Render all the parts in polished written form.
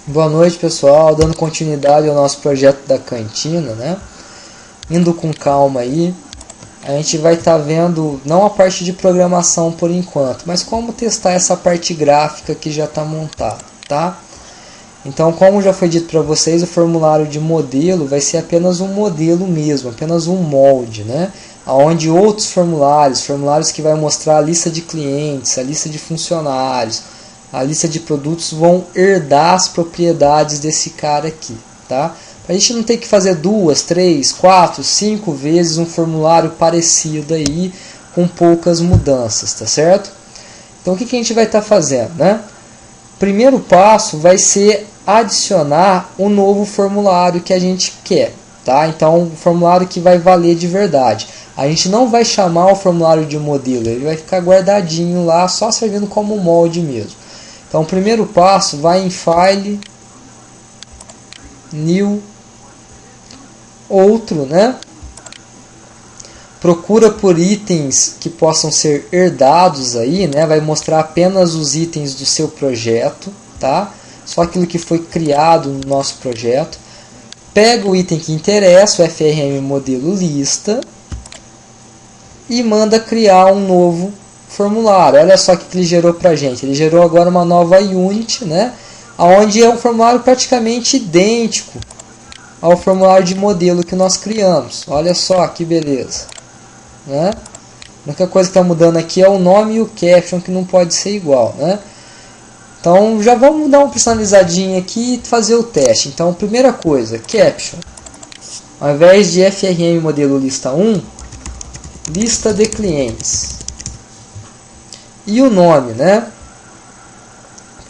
Boa noite, pessoal, dando continuidade ao nosso projeto da cantina, né? Indo com calma aí. A gente vai estar vendo, não a parte de programação por enquanto, mas como testar essa parte gráfica que já está montada, tá? Então, como já foi dito para vocês, o formulário de modelo vai ser apenas um modelo mesmo, apenas um molde, né? Onde outros formulários que vai mostrar a lista de clientes, a lista de funcionários, a lista de produtos, vão herdar as propriedades desse cara aqui, tá? Para a gente não ter que fazer 2, 3, 4, 5 vezes um formulário parecido aí, com poucas mudanças, tá certo? Então o que a gente vai estar fazendo, né? Primeiro passo vai ser adicionar um novo formulário que a gente quer, tá? Então um formulário que vai valer de verdade. A gente não vai chamar o formulário de modelo, ele vai ficar guardadinho lá, só servindo como molde mesmo. Então o primeiro passo vai em File, New, Outro, né? Procura por itens que possam ser herdados aí, né? Vai mostrar apenas os itens do seu projeto, tá? Só aquilo que foi criado no nosso projeto. Pega o item que interessa, o FRM modelo lista, e manda criar um novo formulário. Olha só o que ele gerou para a gente. Ele gerou agora uma nova unit, né? Onde é um formulário praticamente idêntico ao formulário de modelo que nós criamos. Olha só que beleza, né? A única coisa que está mudando aqui é o nome e o caption, que não pode ser igual, né? Então já vamos dar uma personalizadinha aqui e fazer o teste. Então primeira coisa, caption. Ao invés de FRM modelo lista 1, lista de clientes. E o nome, né?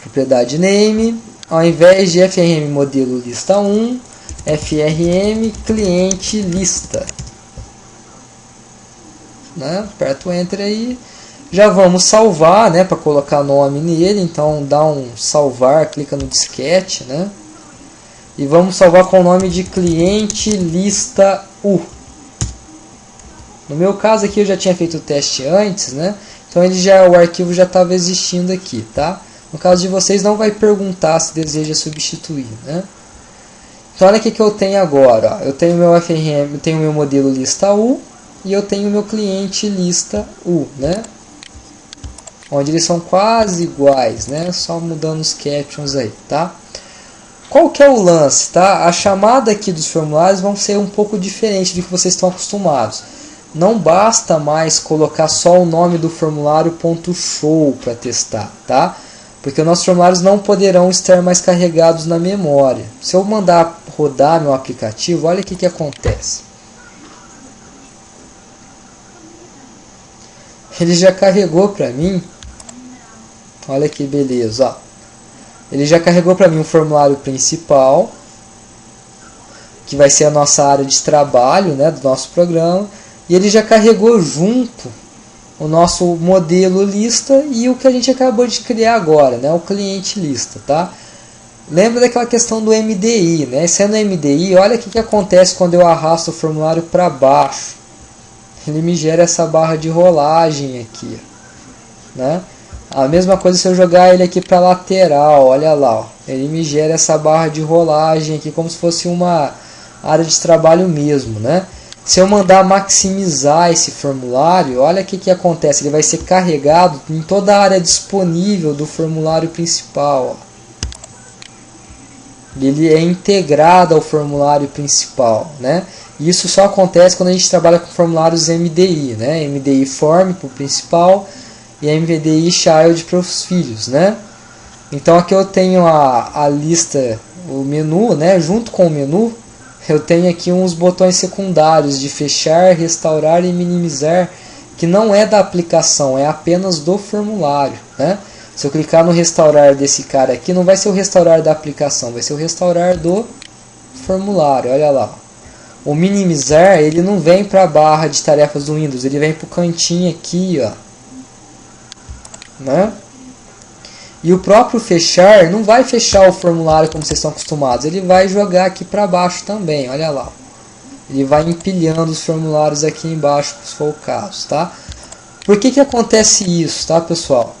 Propriedade name. Ao invés de FRM modelo lista 1, FRM cliente lista, né? Aperta o Enter aí. Já vamos salvar, né? Para colocar nome nele. Então dá um salvar, clica no disquete, né? E vamos salvar com o nome de cliente lista U. No meu caso aqui eu já tinha feito o teste antes, né? Então o arquivo já estava existindo aqui, tá? No caso de vocês não vai perguntar se deseja substituir, né? Então olha o que eu tenho agora, ó. Eu tenho meu FRM, eu tenho meu modelo lista U e eu tenho meu cliente lista U, né? Onde eles são quase iguais, né? Só mudando os captions aí, tá? Qual que é o lance, tá? A chamada aqui dos formulários vão ser um pouco diferente do que vocês estão acostumados. Não basta mais colocar só o nome do formulário .show para testar, tá? Porque nossos formulários não poderão estar mais carregados na memória. Se eu mandar rodar meu aplicativo, olha o que acontece. Ele já carregou para mim. Olha que beleza, ó. Ele já carregou para mim o formulário principal, que vai ser a nossa área de trabalho, né, do nosso programa. E ele já carregou junto o nosso modelo lista e o que a gente acabou de criar agora, né, o cliente lista, tá? Lembra daquela questão do MDI, né? Sendo MDI, olha o que acontece quando eu arrasto o formulário para baixo. Ele me gera essa barra de rolagem aqui, né? A mesma coisa se eu jogar ele aqui para lateral, olha lá, ó. Ele me gera essa barra de rolagem aqui como se fosse uma área de trabalho mesmo, né? Se eu mandar maximizar esse formulário, olha o que acontece. Ele vai ser carregado em toda a área disponível do formulário principal, ó. Ele é integrado ao formulário principal, né? E isso só acontece quando a gente trabalha com formulários MDI, né? MDI Form para o principal e MDI Child para os filhos, né? Então aqui eu tenho a lista, o menu, né? Junto com o menu, eu tenho aqui uns botões secundários de fechar, restaurar e minimizar, que não é da aplicação, é apenas do formulário, né? Se eu clicar no restaurar desse cara aqui, não vai ser o restaurar da aplicação, vai ser o restaurar do formulário, olha lá. O minimizar, ele não vem para a barra de tarefas do Windows, ele vem para o cantinho aqui, ó, né? E o próprio fechar não vai fechar o formulário como vocês estão acostumados, ele vai jogar aqui para baixo também, olha lá. Ele vai empilhando os formulários aqui embaixo, se for o caso, tá? Por que acontece isso, tá, pessoal?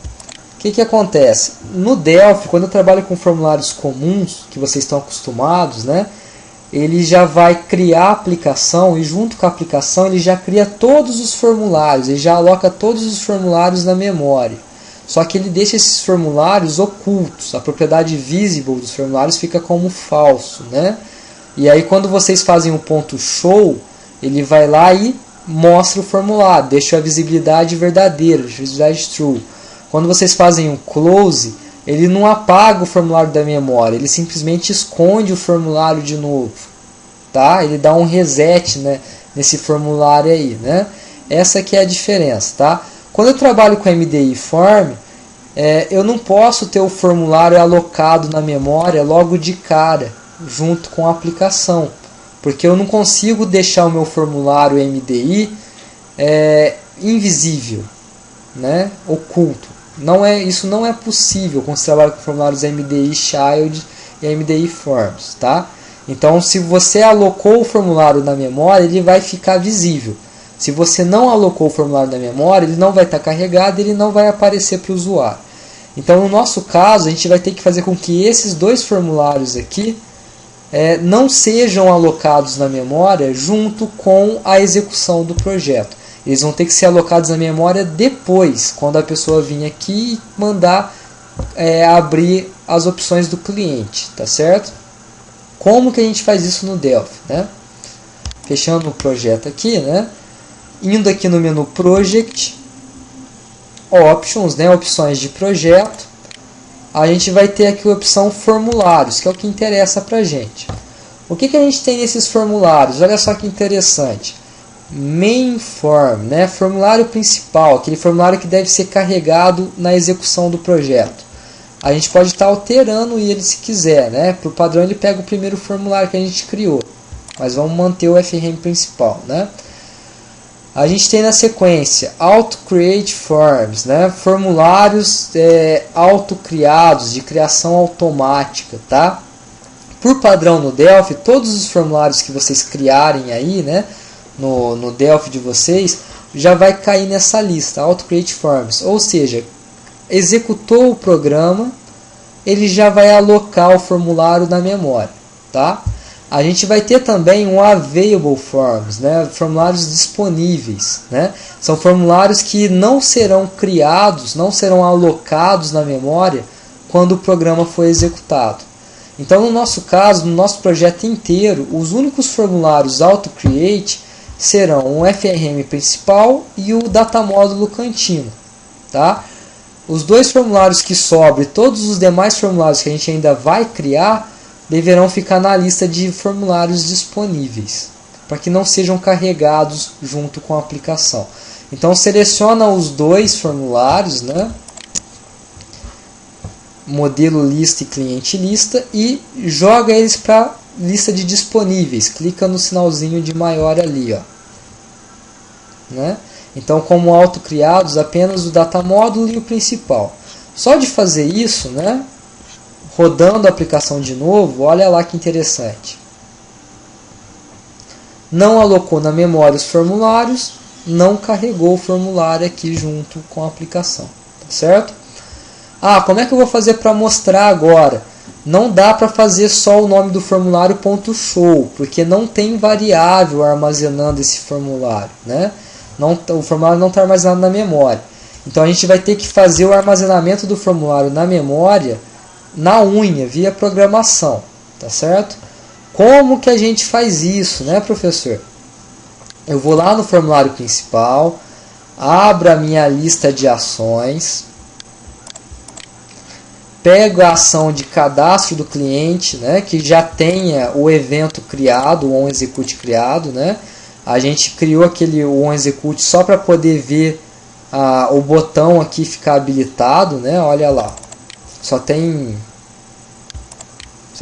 O que acontece? No Delphi, quando eu trabalho com formulários comuns, que vocês estão acostumados, né? Ele já vai criar a aplicação e junto com a aplicação ele já cria todos os formulários, ele já aloca todos os formulários na memória. Só que ele deixa esses formulários ocultos, a propriedade visible dos formulários fica como falso, né? E aí quando vocês fazem o ponto show, ele vai lá e mostra o formulário, deixa a visibilidade verdadeira, a visibilidade true. Quando vocês fazem o close, ele não apaga o formulário da memória, ele simplesmente esconde o formulário de novo, tá? Ele dá um reset, né, nesse formulário aí, né? Essa que é a diferença, tá? Quando eu trabalho com MDI Form, eu não posso ter o formulário alocado na memória logo de cara, junto com a aplicação, porque eu não consigo deixar o meu formulário MDI invisível, né, oculto. Isso não é possível quando você trabalha com formulários MDI Child e MDI Forms, tá? Então, se você alocou o formulário na memória, ele vai ficar visível. Se você não alocou o formulário na memória, ele não vai estar carregado, ele não vai aparecer para o usuário. Então, no nosso caso, a gente vai ter que fazer com que esses dois formulários aqui não sejam alocados na memória junto com a execução do projeto. Eles vão ter que ser alocados na memória depois, quando a pessoa vir aqui e mandar abrir as opções do cliente, tá certo? Como que a gente faz isso no Delphi, né? Fechando o projeto aqui, né? Indo aqui no menu Project, Options, né? Opções de projeto, a gente vai ter aqui a opção Formulários, que é o que interessa pra gente. O que a gente tem nesses formulários? Olha só que interessante. Main Form, né? Formulário principal, aquele formulário que deve ser carregado na execução do projeto. A gente pode estar alterando ele se quiser, né? Para o padrão ele pega o primeiro formulário que a gente criou, mas vamos manter o FRM principal, né? A gente tem na sequência Auto Create Forms, né? Formulários autocriados, de criação automática, tá? Por padrão no Delphi, todos os formulários que vocês criarem aí, né? No Delphi de vocês, já vai cair nessa lista, Auto Create Forms. Ou seja, executou o programa, ele já vai alocar o formulário na memória, tá? A gente vai ter também um Available Forms, né? Formulários disponíveis, né? São formulários que não serão criados, não serão alocados na memória quando o programa for executado. Então, no nosso caso, no nosso projeto inteiro, os únicos formulários Auto-Create serão o FRM principal e o Data Módulo Cantina, tá? Os dois formulários que sobram e todos os demais formulários que a gente ainda vai criar deverão ficar na lista de formulários disponíveis, para que não sejam carregados junto com a aplicação. Então seleciona os dois formulários, né? Modelo lista e cliente lista, e joga eles para lista de disponíveis. Clica no sinalzinho de maior ali, ó, né? Então, como autocriados, apenas o data módulo e o principal. Só de fazer isso, né? Rodando a aplicação de novo, olha lá que interessante. Não alocou na memória os formulários, não carregou o formulário aqui junto com a aplicação, tá certo? Ah, como é que eu vou fazer para mostrar agora? Não dá para fazer só o nome do formulário .show, porque não tem variável armazenando esse formulário, né? O formulário não está armazenado na memória. Então a gente vai ter que fazer o armazenamento do formulário na memória na unha, via programação, tá certo? Como que a gente faz isso, né, professor? Eu vou lá no formulário principal, abro a minha lista de ações, pego a ação de cadastro do cliente, né, que já tenha o evento criado, o onExecute criado, né? A gente criou aquele onExecute só para poder ver o botão aqui ficar habilitado, né? Olha lá, só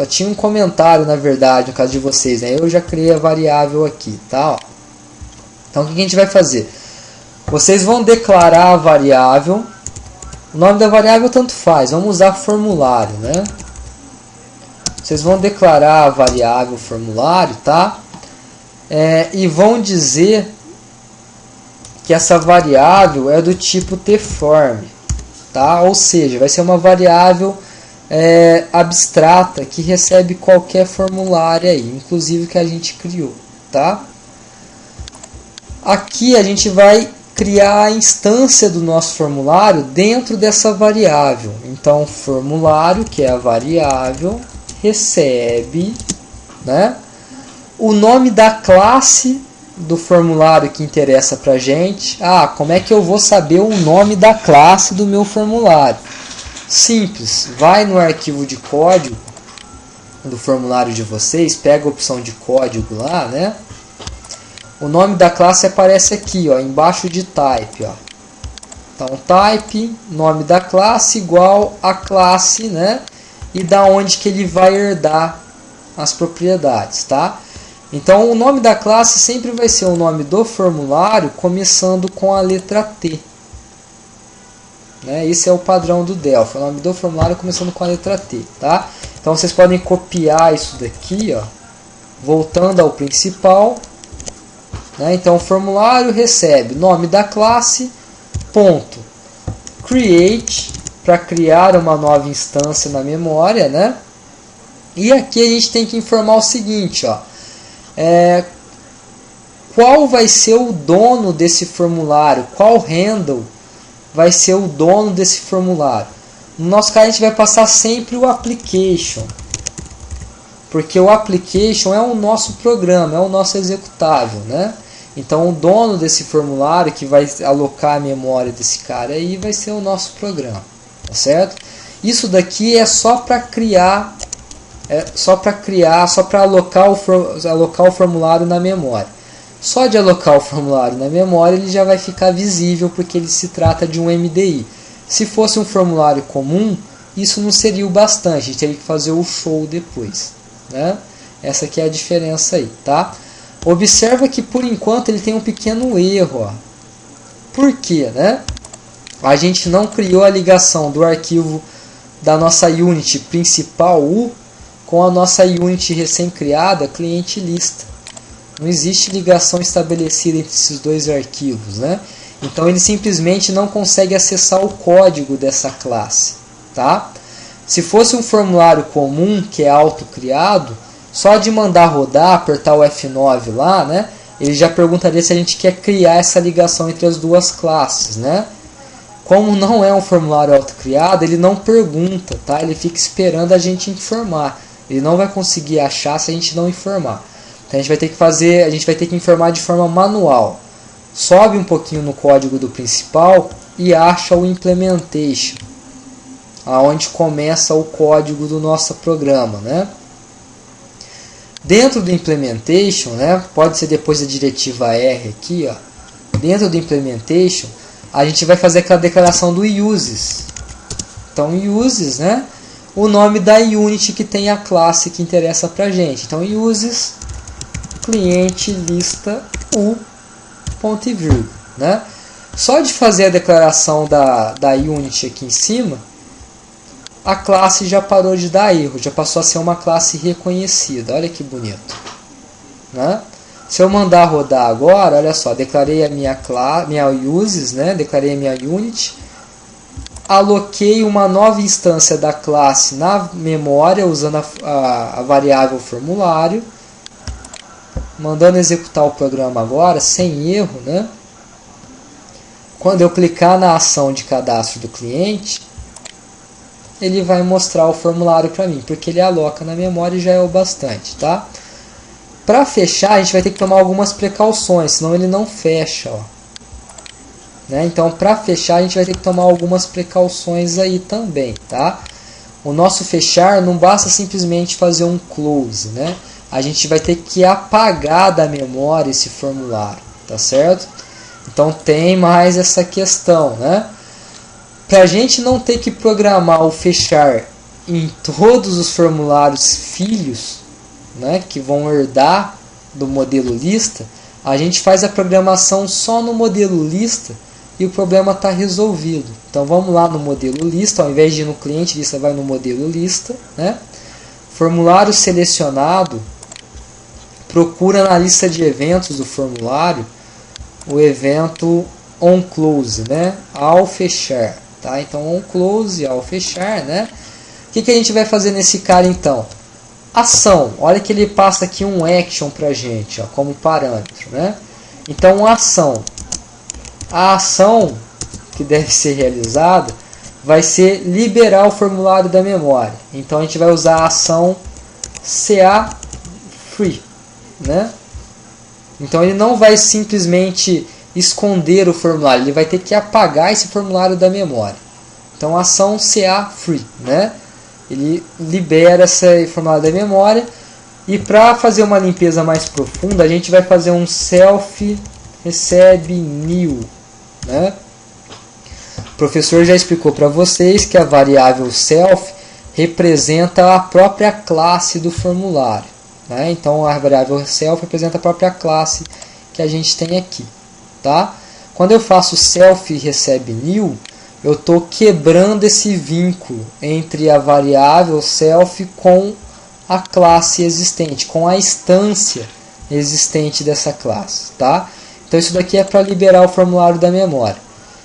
tinha um comentário, na verdade, no caso de vocês, né? Eu já criei a variável aqui, tá? Então o que a gente vai fazer? Vocês vão declarar a variável. O nome da variável tanto faz, vamos usar formulário, né? Vocês vão declarar a variável formulário, tá? E vão dizer que essa variável é do tipo tform, tá? Ou seja, vai ser uma variável abstrata que recebe qualquer formulário aí, inclusive que a gente criou, tá? Aqui a gente vai criar a instância do nosso formulário dentro dessa variável. Então, formulário, que é a variável, recebe, né, o nome da classe do formulário que interessa para a gente. Como é que eu vou saber o nome da classe do meu formulário? Simples, vai no arquivo de código do formulário de vocês, pega a opção de código lá, né? O nome da classe aparece aqui, ó, embaixo de type, ó. Então, type, nome da classe igual a classe, né? E da onde que ele vai herdar as propriedades, tá? Então, o nome da classe sempre vai ser o nome do formulário, começando com a letra T. Né? Esse é o padrão do Delphi, o nome do formulário começando com a letra T, tá? Então, vocês podem copiar isso daqui, ó, voltando ao principal. Né? Então, o formulário recebe nome da classe, ponto, create, para criar uma nova instância na memória, né? E aqui a gente tem que informar o seguinte, ó, qual vai ser o dono desse formulário, qual handle vai ser o dono desse formulário. No nosso caso, a gente vai passar sempre o application, porque o application é o nosso programa, é o nosso executável, né? Então, o dono desse formulário que vai alocar a memória desse cara aí vai ser o nosso programa, tá certo? Isso daqui é só para criar, só para alocar o formulário na memória. Só de alocar o formulário na memória ele já vai ficar visível porque ele se trata de um MDI. Se fosse um formulário comum, isso não seria o bastante, a gente teria que fazer o show depois, né? Essa aqui é a diferença aí, tá? Observa que por enquanto ele tem um pequeno erro, ó. Por quê, né? A gente não criou a ligação do arquivo da nossa unit principal U com a nossa unit recém-criada cliente lista. Não existe ligação estabelecida entre esses dois arquivos, né? Então ele simplesmente não consegue acessar o código dessa classe, tá? Se fosse um formulário comum que é autocriado, só de mandar rodar, apertar o F9 lá, né? Ele já perguntaria se a gente quer criar essa ligação entre as duas classes, né? Como não é um formulário autocriado, ele não pergunta, tá? Ele fica esperando a gente informar. Ele não vai conseguir achar se a gente não informar. Então a gente vai ter que informar de forma manual. Sobe um pouquinho no código do principal e acha o implementation, aonde começa o código do nosso programa, né? Dentro do implementation, né, pode ser depois da diretiva R aqui, ó, dentro do implementation, a gente vai fazer aquela declaração do uses. Então, uses, né, o nome da unit que tem a classe que interessa pra gente. Então, uses cliente lista u ponto e vírgula, né? Só de fazer a declaração da unit aqui em cima, a classe já parou de dar erro, já passou a ser uma classe reconhecida. Olha que bonito, né? Se eu mandar rodar agora, olha só, declarei a minha uses, né? Declarei a minha unit, aloquei uma nova instância da classe na memória usando a variável formulário, mandando executar o programa agora sem erro, né? Quando eu clicar na ação de cadastro do cliente, ele vai mostrar o formulário para mim, porque ele aloca na memória e já é o bastante, tá? Para fechar, a gente vai ter que tomar algumas precauções, senão ele não fecha, ó. Né? Então, para fechar, a gente vai ter que tomar algumas precauções aí também, tá? O nosso fechar não basta simplesmente fazer um close, né? A gente vai ter que apagar da memória esse formulário, tá certo? Então, tem mais essa questão, né? Para a gente não ter que programar o fechar em todos os formulários filhos, né, que vão herdar do modelo lista, a gente faz a programação só no modelo lista e o problema está resolvido. Então vamos lá no modelo lista, ao invés de ir no cliente lista, vai no modelo lista, né? Formulário selecionado, procura na lista de eventos do formulário o evento onClose, né, ao fechar. tá? Então on close ao fechar, né? O que a gente vai fazer nesse cara então? Ação, olha que ele passa aqui um action pra gente, ó, como parâmetro, né? Então a ação que deve ser realizada vai ser liberar o formulário da memória. Então a gente vai usar a ação CA free, né? Então ele não vai simplesmente esconder o formulário, ele vai ter que apagar esse formulário da memória. Então a ação CA free, né? Ele libera esse formulário da memória. E para fazer uma limpeza mais profunda, a gente vai fazer um self recebe new, né? O professor já explicou para vocês que a variável self representa a própria classe do formulário, né? Então a variável self representa a própria classe que a gente tem aqui, tá? Quando eu faço self recebe new, eu estou quebrando esse vínculo entre a variável self com a classe existente, com a instância existente dessa classe, tá? Então isso daqui é para liberar o formulário da memória.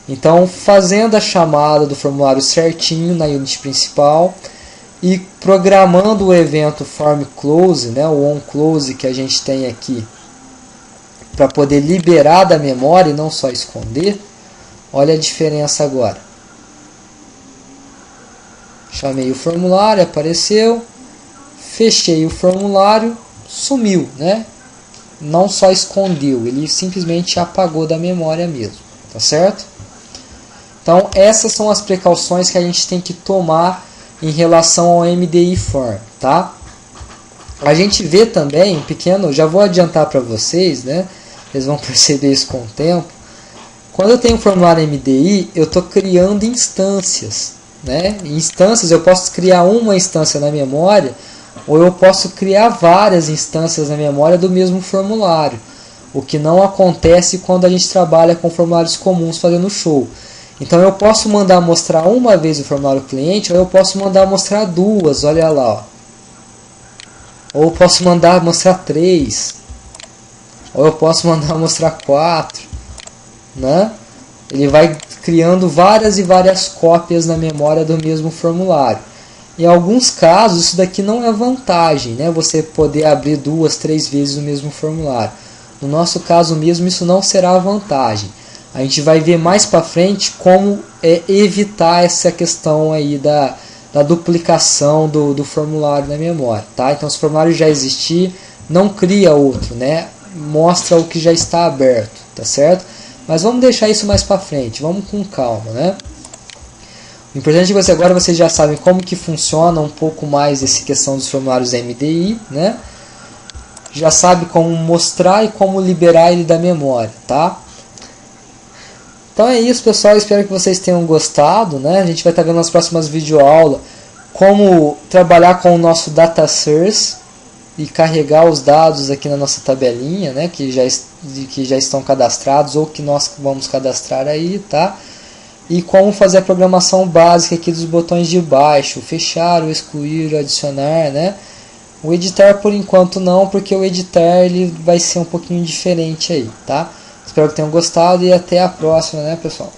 Então, fazendo a chamada do formulário certinho na unit principal e programando o evento form close, né, o on close que a gente tem aqui, para poder liberar da memória e não só esconder, olha a diferença agora. Chamei o formulário, apareceu, fechei o formulário, sumiu, né? Não só escondeu, ele simplesmente apagou da memória mesmo, tá certo? Então essas são as precauções que a gente tem que tomar em relação ao MDI form, tá? A gente vê também um pequeno, já vou adiantar para vocês, né? Eles vão perceber isso com o tempo. Quando eu tenho um formulário MDI, eu estou criando instâncias, né? Em instâncias eu posso criar uma instância na memória, ou eu posso criar várias instâncias na memória do mesmo formulário, o que não acontece quando a gente trabalha com formulários comuns fazendo show. Então eu posso mandar mostrar uma vez o formulário cliente, ou eu posso mandar mostrar duas, olha lá, ó. Ou eu posso mandar mostrar 3, ou eu posso mandar mostrar 4, né? Ele vai criando várias e várias cópias na memória do mesmo formulário. Em alguns casos isso daqui não é vantagem, né? Você poder abrir 2, 3 vezes o mesmo formulário. No nosso caso mesmo isso não será vantagem. A gente vai ver mais para frente como evitar essa questão aí da duplicação do formulário na memória, tá? Então se o formulário já existir, não cria outro, né? Mostra o que já está aberto, tá certo? Mas vamos deixar isso mais para frente, vamos com calma, né? O importante é que vocês já sabem como que funciona um pouco mais essa questão dos formulários MDI, né? Já sabe como mostrar e como liberar ele da memória, tá? Então é isso, pessoal, espero que vocês tenham gostado, né? A gente vai estar vendo nas próximas videoaulas como trabalhar com o nosso data source e carregar os dados aqui na nossa tabelinha, né? Que já estão cadastrados ou que nós vamos cadastrar aí, tá? E como fazer a programação básica aqui dos botões de baixo, fechar, o excluir, o adicionar, né? O editar por enquanto não, porque o editar ele vai ser um pouquinho diferente aí, tá? Espero que tenham gostado e até a próxima, né, pessoal?